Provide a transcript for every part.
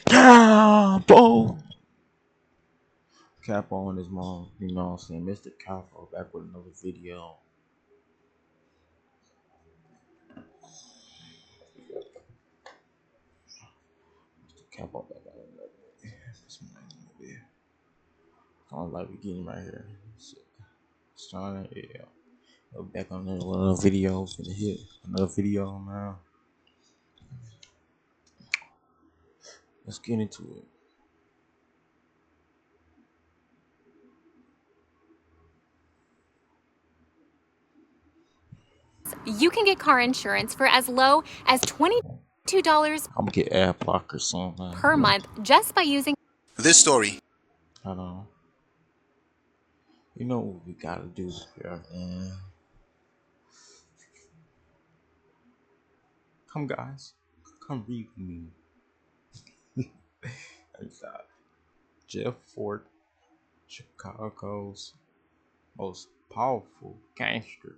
Capo! Capo on his mom, you know what I'm saying? Mr. Capo back with another video. Mr. Capo back with another video. I don't like we getting right here. It's trying to, yeah. We're back on another video. Finna hit another video now. Let's get into it. You can get car insurance for as low as $22 I'm gonna get ad block or something per month just by using this story. Hold on. You know what we gotta do here, man. Come, guys. Come read with me. Jeff Fort, Chicago's most powerful gangster,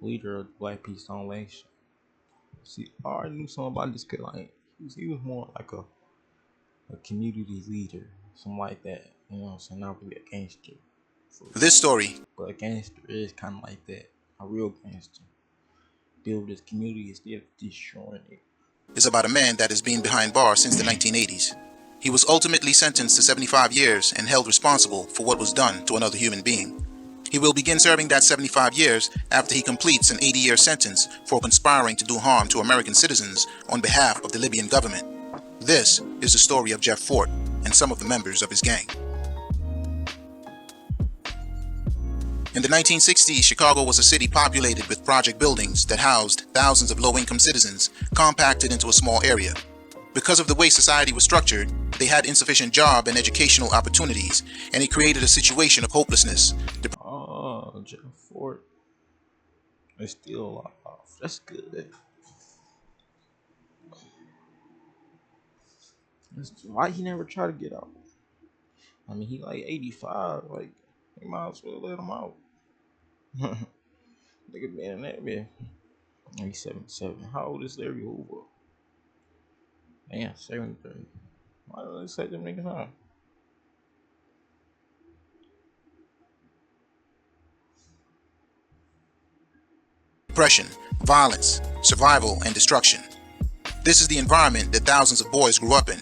leader of the Black Peace Nation. See, I already knew something about this kid. Like, he was more like a community leader, something like that. You know what I'm saying? Not really a gangster. This story. But a gangster is kind of like that. A real gangster. Deal with his community instead of destroying it. Is about a man that has been behind bars since the 1980s. He was ultimately sentenced to 75 years and held responsible for what was done to another human being. He will begin serving that 75 years after he completes an 80-year sentence for conspiring to do harm to American citizens on behalf of the Libyan government. This is the story of Jeff Fort and some of the members of his gang. In the 1960s, Chicago was a city populated with project buildings that housed thousands of low-income citizens compacted into a small area. Because of the way society was structured, they had insufficient job and educational opportunities, and it created a situation of hopelessness. Oh, Jeff Fort is still alive. That's good. Why he never tried to get out? I mean, he like 85. Like, you might as well let him out. Nigga been in that man. He's 77. How old is Larry Hoover? Man, 73. Why do they say them niggas on? Depression, violence, survival, and destruction. This is the environment that thousands of boys grew up in.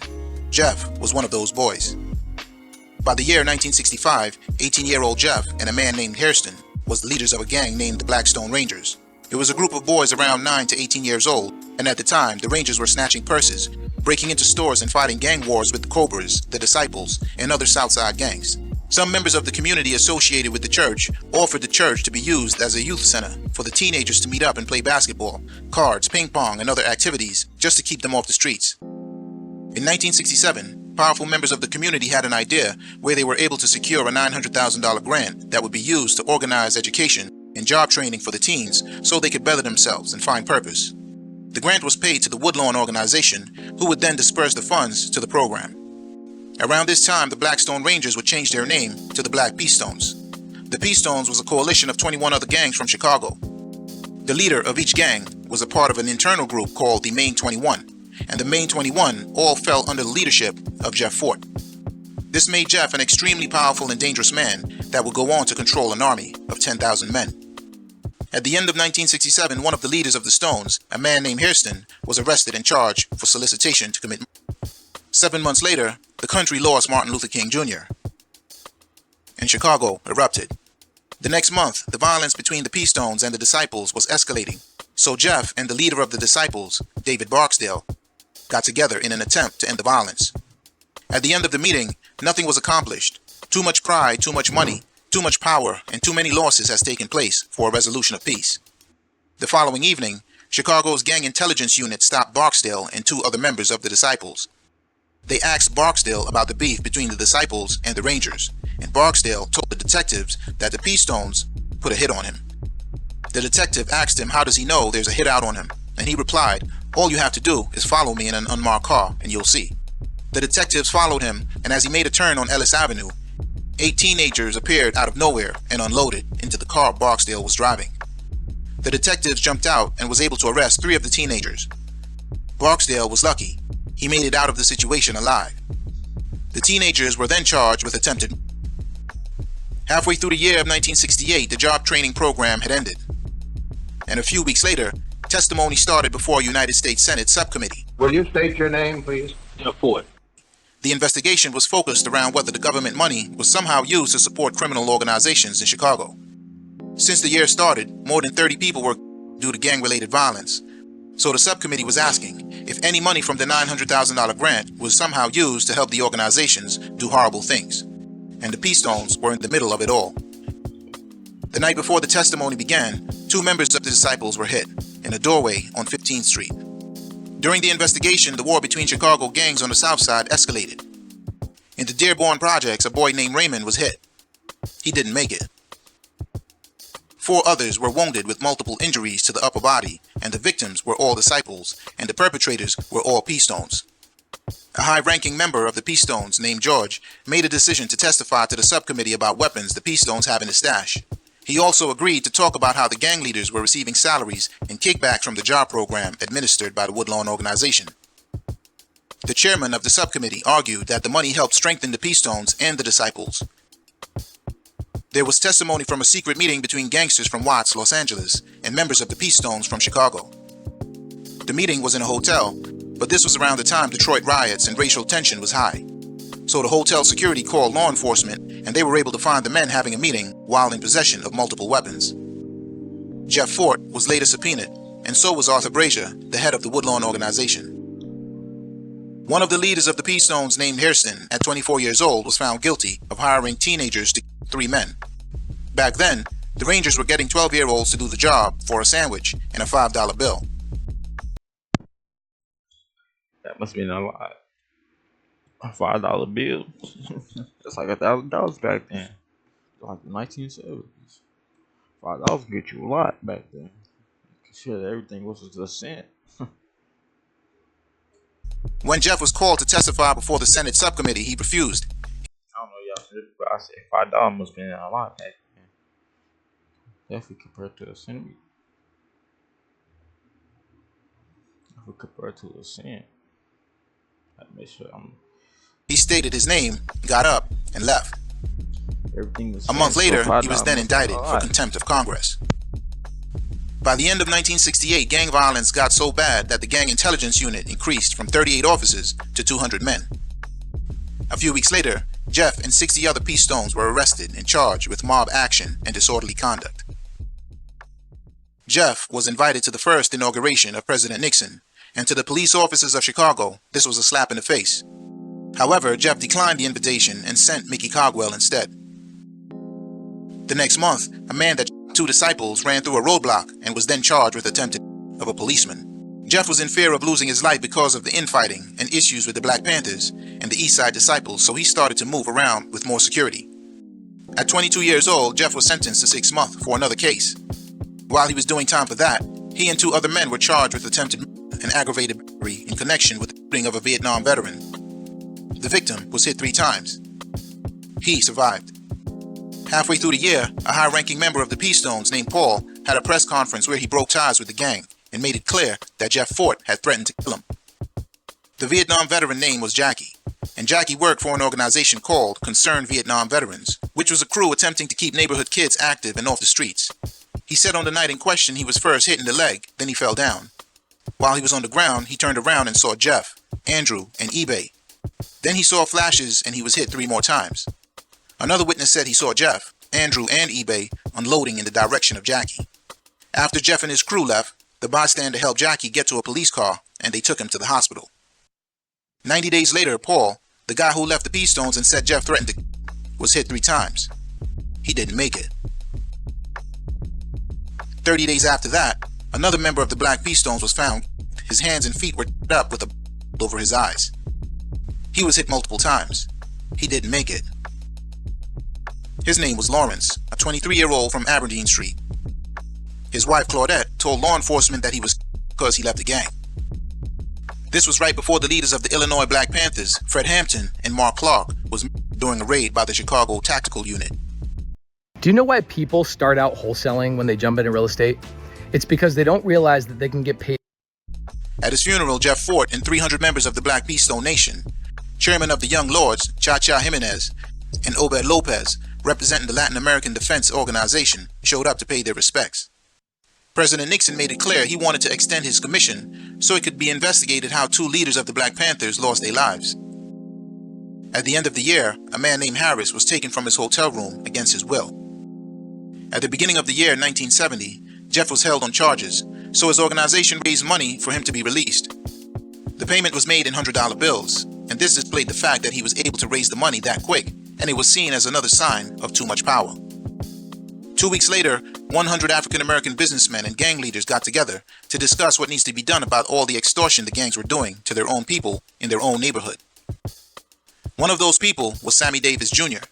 Jeff was one of those boys. By the year 1965, 18-year-old Jeff and a man named Hairston was the leaders of a gang named the Blackstone Rangers. It was a group of boys around 9 to 18 years old, and at the time, the Rangers were snatching purses, breaking into stores and fighting gang wars with the Cobras, the Disciples, and other Southside gangs. Some members of the community associated with the church offered the church to be used as a youth center for the teenagers to meet up and play basketball, cards, ping pong, and other activities just to keep them off the streets. In 1967, powerful members of the community had an idea where they were able to secure a $900,000 grant that would be used to organize education and job training for the teens so they could better themselves and find purpose. The grant was paid to the Woodlawn organization, who would then disperse the funds to the program. Around this time, the Blackstone Rangers would change their name to the Black Peace Stones. The Peace Stones was a coalition of 21 other gangs from Chicago. The leader of each gang was a part of an internal group called the Main 21, and the Main 21 all fell under the leadership of Jeff Fort. This made Jeff an extremely powerful and dangerous man that would go on to control an army of 10,000 men. At the end of 1967, one of the leaders of the Stones, a man named Hairston, was arrested and charged for solicitation to commit murder. 7 months later, the country lost Martin Luther King Jr., and Chicago erupted. The next month, the violence between the Peace Stones and the Disciples was escalating, so Jeff and the leader of the Disciples, David Barksdale, got together in an attempt to end the violence. At the end of the meeting, nothing was accomplished. Too much pride, too much money, too much power, and too many losses has taken place for a resolution of peace. The following evening, Chicago's gang intelligence unit stopped Barksdale and 2 other members of the Disciples. They asked Barksdale about the beef between the Disciples and the Rangers, and Barksdale told the detectives that the Peace Stones put a hit on him. The detective asked him how does he know there's a hit out on him, and he replied, "All you have to do is follow me in an unmarked car and you'll see." The detectives followed him, and as he made a turn on Ellis Avenue, 8 teenagers appeared out of nowhere and unloaded into the car Barksdale was driving. The detectives jumped out and was able to arrest 3 of the teenagers. Barksdale was lucky. he made it out of the situation alive. The teenagers were then charged with attempted. Halfway through the year of 1968, the job training program had ended. And a few weeks later, testimony started before a United States Senate subcommittee. Will you state your name, please? Ford. The investigation was focused around whether the government money was somehow used to support criminal organizations in Chicago. Since the year started, more than 30 people were due to gang-related violence. So the subcommittee was asking if any money from the $900,000 grant was somehow used to help the organizations do horrible things. And the P-Stones were in the middle of it all. The night before the testimony began, 2 members of the Disciples were hit in a doorway on 15th Street. During the investigation, the war between Chicago gangs on the South Side escalated. In the Dearborn projects, a boy named Raymond was hit. He didn't make it. 4 others were wounded with multiple injuries to the upper body, and the victims were all Disciples, and the perpetrators were all P-Stones. A high-ranking member of the P-Stones named George made a decision to testify to the subcommittee about weapons the P-Stones have in the stash. He also agreed to talk about how the gang leaders were receiving salaries and kickbacks from the job program administered by the Woodlawn organization. The chairman of the subcommittee argued that the money helped strengthen the P-Stones and the Disciples. There was testimony from a secret meeting between gangsters from Watts, Los Angeles, and members of the P-Stones from Chicago. The meeting was in a hotel, but this was around the time Detroit riots and racial tension was high. So the hotel security called law enforcement, and they were able to find the men having a meeting while in possession of multiple weapons. Jeff Fort was later subpoenaed, and so was Arthur Brazier, the head of the Woodlawn organization. One of the leaders of the P-Stones, named Hairston, at 24 years old, was found guilty of hiring teenagers to kill 3 men. Back then, the Rangers were getting 12-year-olds to do the job for a sandwich and a $5 bill. That must have been a lot. A $5 bill. That's like $1,000 back then. Like the 1970s. $5 could get you a lot back then. Shit, everything was just a cent. When Jeff was called to testify before the Senate subcommittee, he refused. I don't know y'all said it, but I said $5 must have been a lot back then. Definitely compared to a cent. If we compare it to a cent, I'd make sure He stated his name, got up, and left. everything was. A month later, so he was then indicted for contempt of Congress. By the end of 1968, gang violence got so bad that the Gang Intelligence Unit increased from 38 officers to 200 men. A few weeks later, Jeff and 60 other P-Stones were arrested and charged with mob action and disorderly conduct. Jeff was invited to the first inauguration of President Nixon, and to the police officers of Chicago, this was a slap in the face. However, Jeff declined the invitation and sent Mickey Cogwell instead. The next month, a man that 2 disciples ran through a roadblock and was then charged with attempted of a policeman. Jeff was in fear of losing his life because of the infighting and issues with the Black Panthers and the East Side Disciples, so he started to move around with more security. At 22 years old, Jeff was sentenced to 6 months for another case. While he was doing time for that, he and 2 other men were charged with attempted and aggravated battery in connection with the shooting of a Vietnam veteran. The victim was hit 3 times. He survived. Halfway through the year, a high-ranking member of the P-Stones named Paul had a press conference where he broke ties with the gang and made it clear that Jeff Fort had threatened to kill him. The Vietnam veteran name was Jackie, and Jackie worked for an organization called Concerned Vietnam Veterans, which was a crew attempting to keep neighborhood kids active and off the streets. He said on the night in question he was first hit in the leg, then he fell down. While he was on the ground, he turned around and saw Jeff, Andrew, and eBay. Then he saw flashes and he was hit 3 more times. Another witness said he saw Jeff, Andrew, and eBay unloading in the direction of Jackie. After Jeff and his crew left, the bystander helped Jackie get to a police car and they took him to the hospital. 90 days later, Paul, the guy who left the P-Stones and said Jeff threatened to was hit 3 times. He didn't make it. 30 days after that, another member of the Black P-Stones was found. His hands and feet were tied up with a over his eyes. He was hit multiple times. He didn't make it. His name was Lawrence, a 23-year-old from Aberdeen Street. His wife Claudette told law enforcement that he was because he left the gang. This was right before the leaders of the Illinois Black Panthers, Fred Hampton and Mark Clark, was during a raid by the Chicago Tactical Unit. Do you know why people start out wholesaling when they jump into real estate? It's because they don't realize that they can get paid. At his funeral, Jeff Fort and 300 members of the Black Keystone Nation, chairman of the Young Lords, Cha-Cha Jimenez, and Obed Lopez, representing the Latin American Defense Organization, showed up to pay their respects. President Nixon made it clear he wanted to extend his commission so it could be investigated how 2 leaders of the Black Panthers lost their lives. At the end of the year, a man named Harris was taken from his hotel room against his will. At the beginning of the year 1970, Jeff was held on charges, so his organization raised money for him to be released. The payment was made in $100 bills, and this displayed the fact that he was able to raise the money that quick, and it was seen as another sign of too much power. 2 weeks later, 100 African American businessmen and gang leaders got together to discuss what needs to be done about all the extortion the gangs were doing to their own people in their own neighborhood. One of those people was Sammy Davis Jr.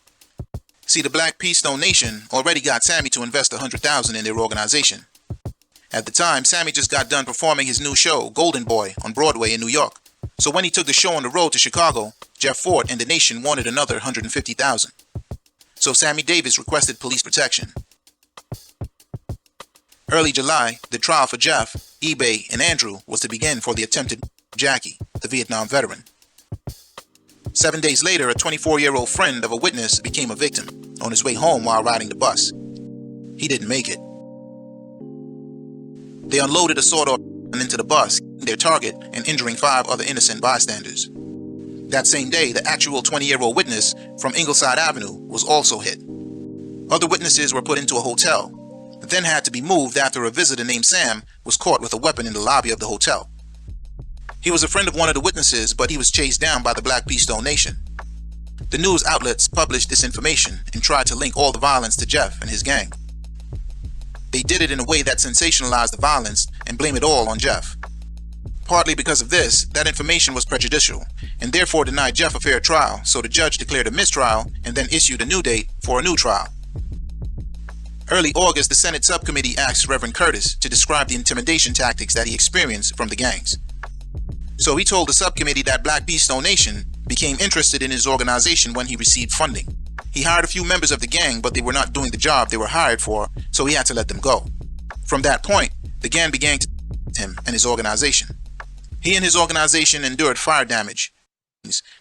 See, the Black Keystone Nation already got Sammy to invest $100,000 in their organization. At the time, Sammy just got done performing his new show, Golden Boy, on Broadway in New York. So when he took the show on the road to Chicago, Jeff Fort and the Nation wanted another $150,000. So Sammy Davis requested police protection. Early July, the trial for Jeff, eBay, and Andrew was to begin for the attempted Jackie, the Vietnam veteran. 7 days later, a 24-year-old friend of a witness became a victim on his way home while riding the bus. He didn't make it. They unloaded a sawed-off into the bus, hitting their target and injuring 5 other innocent bystanders. That same day, the actual 20-year-old witness from Ingleside Avenue was also hit. Other witnesses were put into a hotel, then had to be moved after a visitor named Sam was caught with a weapon in the lobby of the hotel. He was a friend of one of the witnesses, but he was chased down by the Black Keystone Nation. The news outlets published this information and tried to link all the violence to Jeff and his gang. They did it in a way that sensationalized the violence and blamed it all on Jeff. Partly because of this, that information was prejudicial and therefore denied Jeff a fair trial, so the judge declared a mistrial and then issued a new date for a new trial. Early August, the Senate subcommittee asked Reverend Curtis to describe the intimidation tactics that he experienced from the gangs. So he told the subcommittee that Black Keystone Nation became interested in his organization when he received funding. He hired a few members of the gang, but they were not doing the job they were hired for, so he had to let them go. From that point, the gang began to him and his organization. He and his organization endured fire damage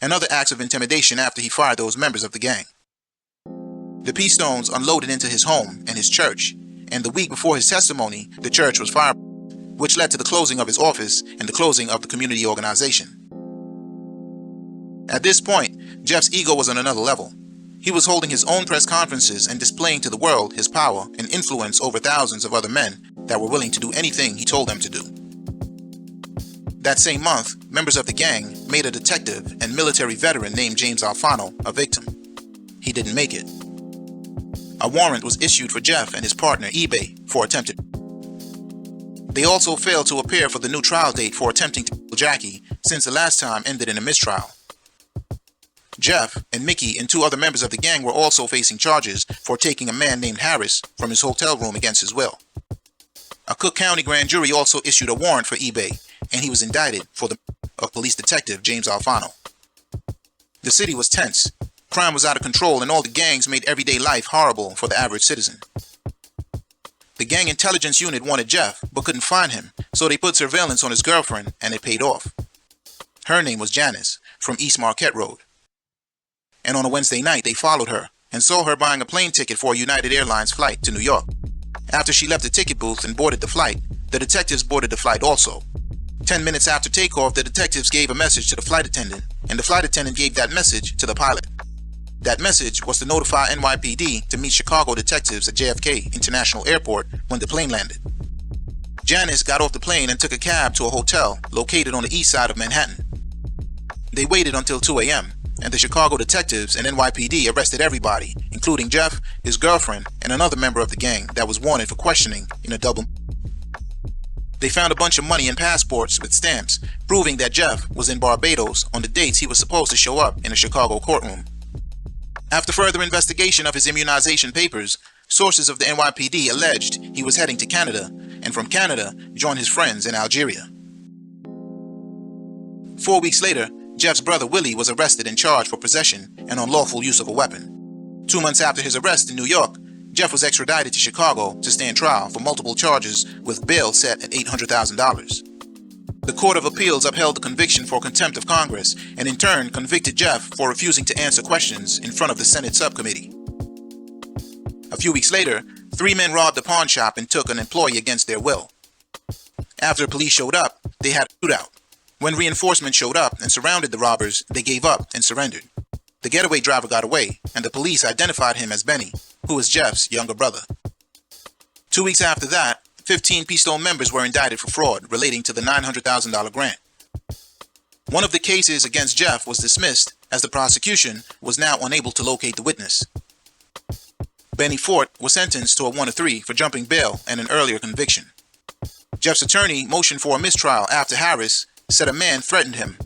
and other acts of intimidation after he fired those members of the gang. The Keystones unloaded into his home and his church, and the week before his testimony, the church was fired, which led to the closing of his office and the closing of the community organization. At this point, Jeff's ego was on another level. He was holding his own press conferences and displaying to the world his power and influence over thousands of other men that were willing to do anything he told them to do. That same month, members of the gang made a detective and military veteran named James Alfano a victim. He didn't make it. A warrant was issued for Jeff and his partner eBay for attempted. They also failed to appear for the new trial date for attempting to kill Jackie, since the last time ended in a mistrial. Jeff and Mickey and 2 other members of the gang were also facing charges for taking a man named Harris from his hotel room against his will. A Cook County grand jury also issued a warrant for eBay, and he was indicted for the murder of police detective James Alfano. The city was tense. Crime was out of control, and all the gangs made everyday life horrible for the average citizen. The gang intelligence unit wanted Jeff, but couldn't find him, so they put surveillance on his girlfriend, and it paid off. Her name was Janice, from East Marquette Road. And on a Wednesday night, they followed her and saw her buying a plane ticket for a United Airlines flight to New York. After she left the ticket booth and boarded the flight, the detectives boarded the flight also. 10 minutes after takeoff, the detectives gave a message to the flight attendant, and the flight attendant gave that message to the pilot. That message was to notify NYPD to meet Chicago detectives at JFK International Airport when the plane landed. Janice got off the plane and took a cab to a hotel located on the east side of Manhattan. They waited until 2 a.m., and the Chicago detectives and NYPD arrested everybody, including Jeff, his girlfriend, and another member of the gang that was wanted for questioning in a double. They found a bunch of money and passports with stamps, proving that Jeff was in Barbados on the dates he was supposed to show up in a Chicago courtroom. After further investigation of his immunization papers, sources of the NYPD alleged he was heading to Canada, and from Canada joined his friends in Algeria. 4 weeks later, Jeff's brother Willie was arrested and charged for possession and unlawful use of a weapon. 2 months after his arrest in New York, Jeff was extradited to Chicago to stand trial for multiple charges with bail set at $800,000. The Court of Appeals upheld the conviction for contempt of Congress and in turn convicted Jeff for refusing to answer questions in front of the Senate subcommittee. A few weeks later, 3 men robbed a pawn shop and took an employee against their will. After the police showed up, they had a shootout. When reinforcements showed up and surrounded the robbers, they gave up and surrendered. The getaway driver got away, and the police identified him as Benny, who was Jeff's younger brother. 2 weeks after that, 15 Peace Stone members were indicted for fraud relating to the $900,000 grant. One of the cases against Jeff was dismissed as the prosecution was now unable to locate the witness. Benny Fort was sentenced to a 1-3 for jumping bail and an earlier conviction. Jeff's attorney motioned for a mistrial after Harris said a man threatened him.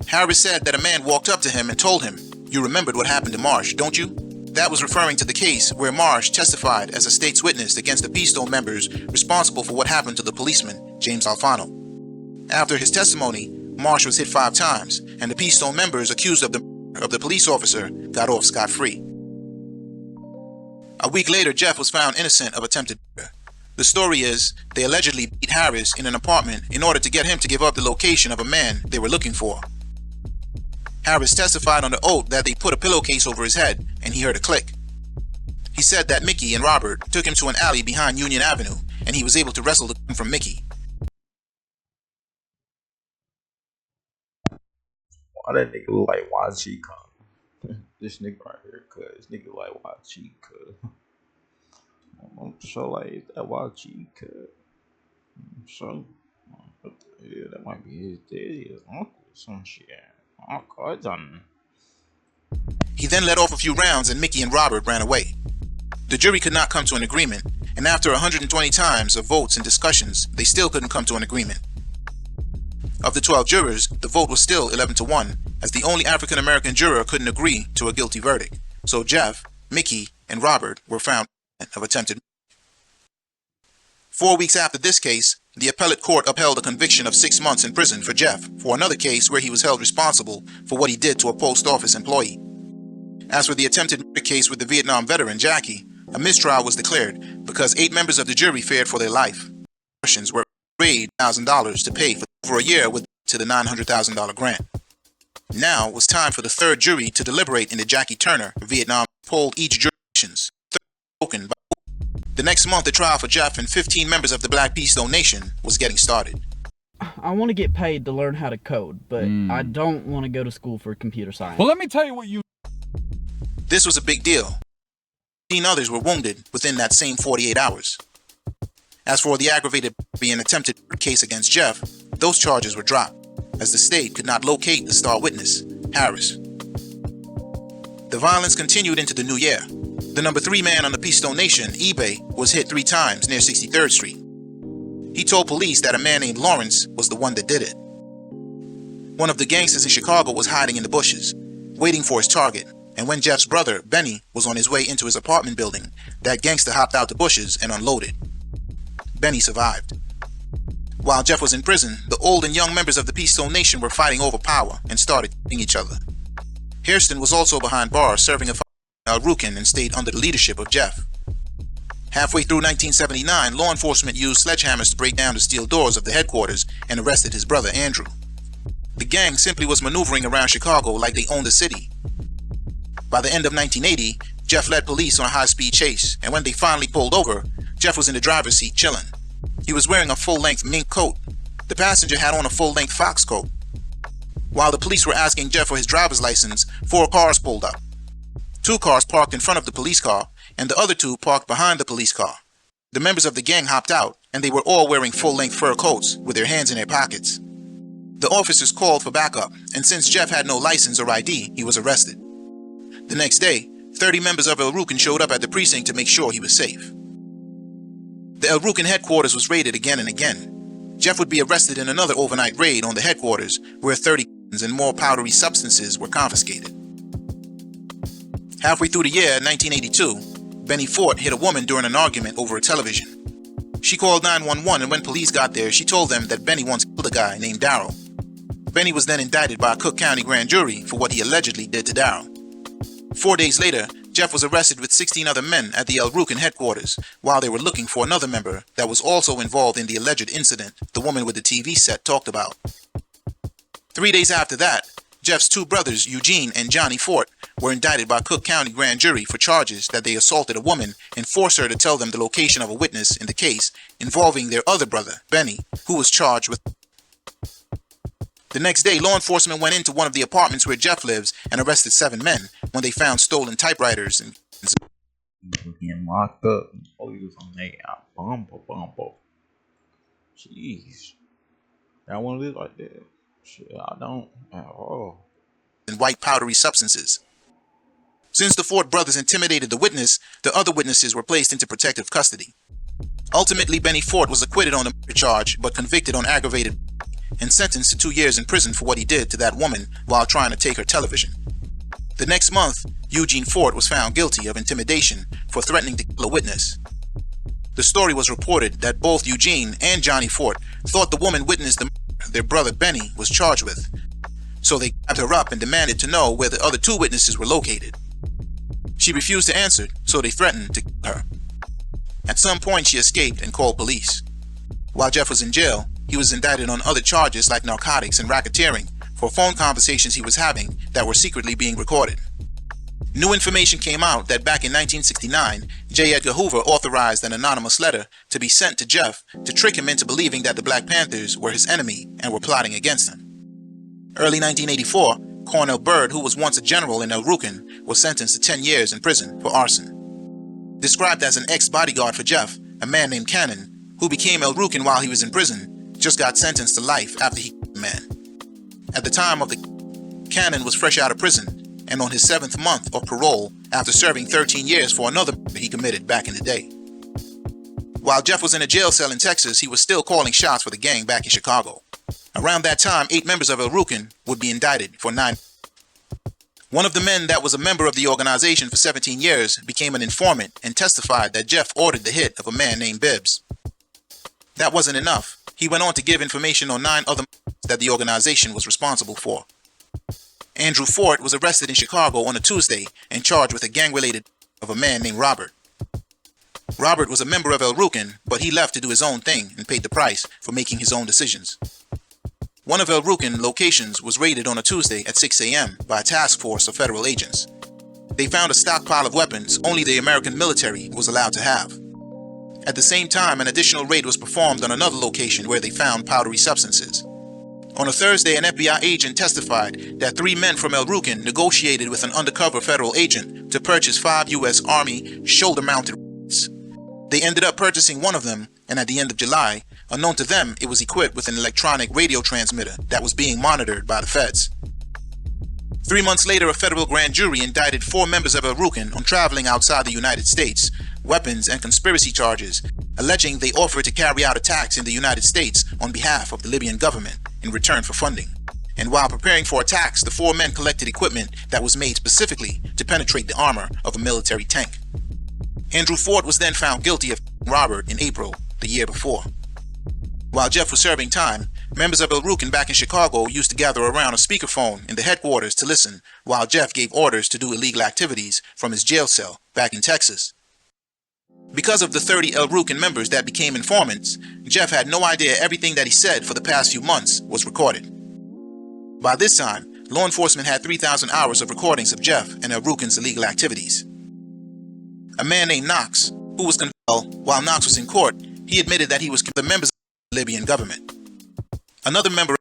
Harris said that a man walked up to him and told him, "You remembered what happened to Marsh, don't you?" That was referring to the case where Marsh testified as a state's witness against the Peace Stone members responsible for what happened to the policeman, James Alfano. After his testimony, Marsh was hit 5 times, and the Peace Stone members accused of the police officer got off scot-free. A week later, Jeff was found innocent of attempted murder. The story is, they allegedly beat Harris in an apartment in order to get him to give up the location of a man they were looking for. Harris testified under oath that they put a pillowcase over his head and he heard a click. He said that Mickey and Robert took him to an alley behind Union Avenue and he was able to wrestle the gun from Mickey. Why that nigga look like YG? This nigga right here, cuz. This nigga like YG, cuz. I'm sure like that YG, cuz. I'm sure. What the hell? That might be his daddy, his uncle, or some shit. Uncle, I done. He then let off a few rounds and Mickey and Robert ran away. The jury could not come to an agreement, and after 120 times of votes and discussions, they still couldn't come to an agreement. Of the 12 jurors, the vote was still 11-1, as the only African American juror couldn't agree to a guilty verdict. So Jeff, Mickey, and Robert were found of attempted murder. 4 weeks after this case, the appellate court upheld a conviction of 6 months in prison for Jeff for another case where he was held responsible for what he did to a post office employee. As for the attempted murder case with the Vietnam veteran Jackie, a mistrial was declared because 8 members of the jury feared for their life. Russians were paid $1,000 to pay for over a year with to the $900,000 grant. Now it was time for the third jury to deliberate in the Jackie Turner Vietnam poll each jurisdiction's spoken by. The next month, the trial for Jeff and 15 members of the Black Peace Stone Nation was getting started. I want to get paid to learn how to code, but I don't want to go to school for computer science. Well, let me tell you what you... This was a big deal. 15 others were wounded within that same 48 hours. As for the aggravated and attempted case against Jeff, those charges were dropped, as the state could not locate the star witness, Harris. The violence continued into the new year. The number 3 man on the Peace Stone Nation, eBay, was hit 3 times near 63rd Street. He told police that a man named Lawrence was the one that did it. One of the gangsters in Chicago was hiding in the bushes, waiting for his target, and when Jeff's brother, Benny, was on his way into his apartment building, that gangster hopped out the bushes and unloaded. Benny survived. While Jeff was in prison, the old and young members of the Peace Stone Nation were fighting over power and started killing each other. Hairston was also behind bars serving a Rukin and stayed under the leadership of Jeff. Halfway through 1979, law enforcement used sledgehammers to break down the steel doors of the headquarters and arrested his brother Andrew. The gang simply was maneuvering around Chicago like they owned the city. By the end of 1980, Jeff led police on a high-speed chase, and when they finally pulled over, Jeff was in the driver's seat chilling. He was wearing a full-length mink coat. The passenger had on a full-length fox coat. While the police were asking Jeff for his driver's license, 4 cars pulled up. 2 cars parked in front of the police car, and the other 2 parked behind the police car. The members of the gang hopped out, and they were all wearing full-length fur coats with their hands in their pockets. The officers called for backup, and since Jeff had no license or ID, he was arrested. The next day, 30 members of El Rukin showed up at the precinct to make sure he was safe. The El Rukin headquarters was raided again and again. Jeff would be arrested in another overnight raid on the headquarters, where 30 guns and more powdery substances were confiscated. Halfway through the year, 1982, Benny Fort hit a woman during an argument over a television. She called 911, and when police got there, she told them that Benny once killed a guy named Darryl. Benny was then indicted by a Cook County grand jury for what he allegedly did to Darryl. 4 days later, Jeff was arrested with 16 other men at the El Rukin headquarters while they were looking for another member that was also involved in the alleged incident the woman with the TV set talked about. 3 days after that, Jeff's two brothers, Eugene and Johnny Fort, were indicted by Cook County grand jury for charges that they assaulted a woman and forced her to tell them the location of a witness in the case involving their other brother, Benny, who was charged with. The next day, law enforcement went into one of the apartments where Jeff lives and arrested 7 men when they found stolen typewriters and People getting locked up. Police on their bumble. Jeez. I want to live like that. Shit, I don't at all. white powdery substances. Since the Fort brothers intimidated the witness, the other witnesses were placed into protective custody. Ultimately, Benny Fort was acquitted on the murder charge but convicted on aggravated and sentenced to 2 years in prison for what he did to that woman while trying to take her television. The next month, Eugene Fort was found guilty of intimidation for threatening to kill a witness. The story was reported that both Eugene and Johnny Fort thought the woman witnessed the murder their brother Benny was charged with, so they grabbed her up and demanded to know where the other 2 witnesses were located. She refused to answer, so they threatened to kill her. At some point, she escaped and called police. While Jeff was in jail, he was indicted on other charges like narcotics and racketeering for phone conversations he was having that were secretly being recorded. New information came out that back in 1969, J. Edgar Hoover authorized an anonymous letter to be sent to Jeff to trick him into believing that the Black Panthers were his enemy and were plotting against him. Early 1984, Cornell Byrd, who was once a general in El Rukin, was sentenced to 10 years in prison for arson. Described as an ex-bodyguard for Jeff, a man named Cannon, who became El Rukin while he was in prison, just got sentenced to life after he killed a man. At the time of the Cannon was fresh out of prison and on his 7th month of parole after serving 13 years for another murder he committed back in the day. While Jeff was in a jail cell in Texas, he was still calling shots for the gang back in Chicago. Around that time, 8 members of El Rukin would be indicted for 9. One of the men that was a member of the organization for 17 years became an informant and testified that Jeff ordered the hit of a man named Bibbs. That wasn't enough. He went on to give information on 9 other that the organization was responsible for. Andrew Fort was arrested in Chicago on a Tuesday and charged with a gang-related of a man named Robert. Robert was a member of El Rukin, but he left to do his own thing and paid the price for making his own decisions. One of El Rukin locations was raided on a Tuesday at 6 a.m. by a task force of federal agents. They found a stockpile of weapons only the American military was allowed to have. At the same time, an additional raid was performed on another location where they found powdery substances. On a Thursday, an FBI agent testified that 3 men from El Rukin negotiated with an undercover federal agent to purchase 5 U.S. Army shoulder-mounted rockets. They ended up purchasing one of them, and at the end of July, unknown to them, it was equipped with an electronic radio transmitter that was being monitored by the feds. 3 months later, a federal grand jury indicted 4 members of El Rukin on traveling outside the United States, weapons and conspiracy charges, alleging they offered to carry out attacks in the United States on behalf of the Libyan government in return for funding. And while preparing for attacks, the 4 men collected equipment that was made specifically to penetrate the armor of a military tank. Andrew Fort was then found guilty of Robert in April the year before. While Jeff was serving time, members of El Rukin back in Chicago used to gather around a speakerphone in the headquarters to listen while Jeff gave orders to do illegal activities from his jail cell back in Texas. Because of the 30 El Rukin members that became informants, Jeff had no idea everything that he said for the past few months was recorded. By this time, law enforcement had 3,000 hours of recordings of Jeff and El Rukin's illegal activities. A man named Knox, who was convicted while Knox was in court, he admitted that he was the members of the Libyan government. Another member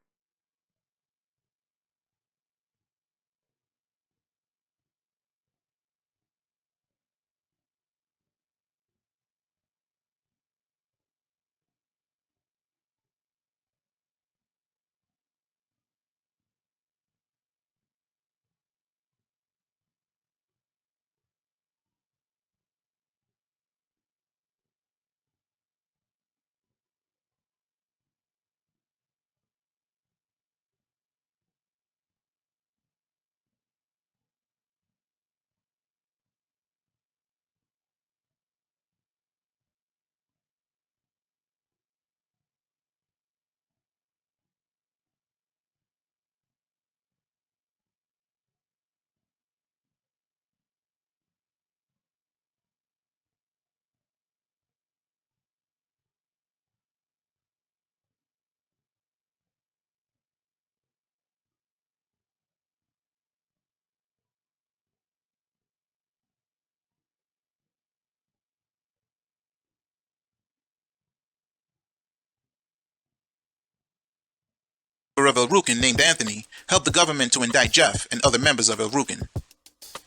of El Rukin named Anthony helped the government to indict Jeff and other members of El Rukin.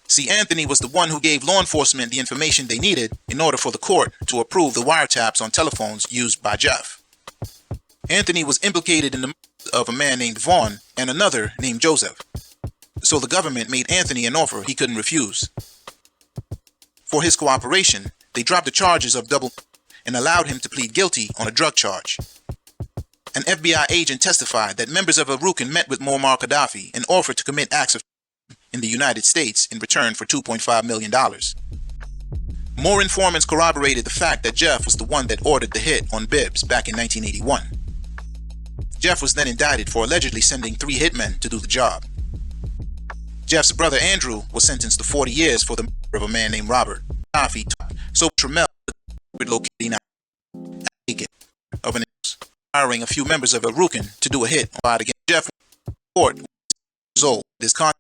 See, Anthony was the one who gave law enforcement the information they needed in order for the court to approve the wiretaps on telephones used by Jeff. Anthony was implicated in the murder of a man named Vaughn and another named Joseph. So the government made Anthony an offer he couldn't refuse. For his cooperation, they dropped the charges of double and allowed him to plead guilty on a drug charge. An FBI agent testified that members of El Rukin met with Muammar Gaddafi and offered to commit acts of in the United States in return for $2.5 million. More informants corroborated the fact that Jeff was the one that ordered the hit on Bibbs back in 1981. Jeff was then indicted for allegedly sending 3 hitmen to do the job. Jeff's brother Andrew was sentenced to 40 years for the murder of a man named Robert Gaddafi. So Trammell locating of an hiring a few members of El Rukin to do a hit on against Jeff. Court result this con.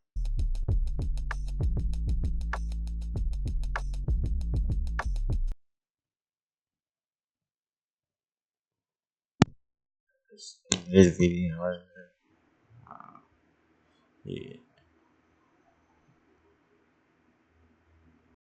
This video right here. Yeah.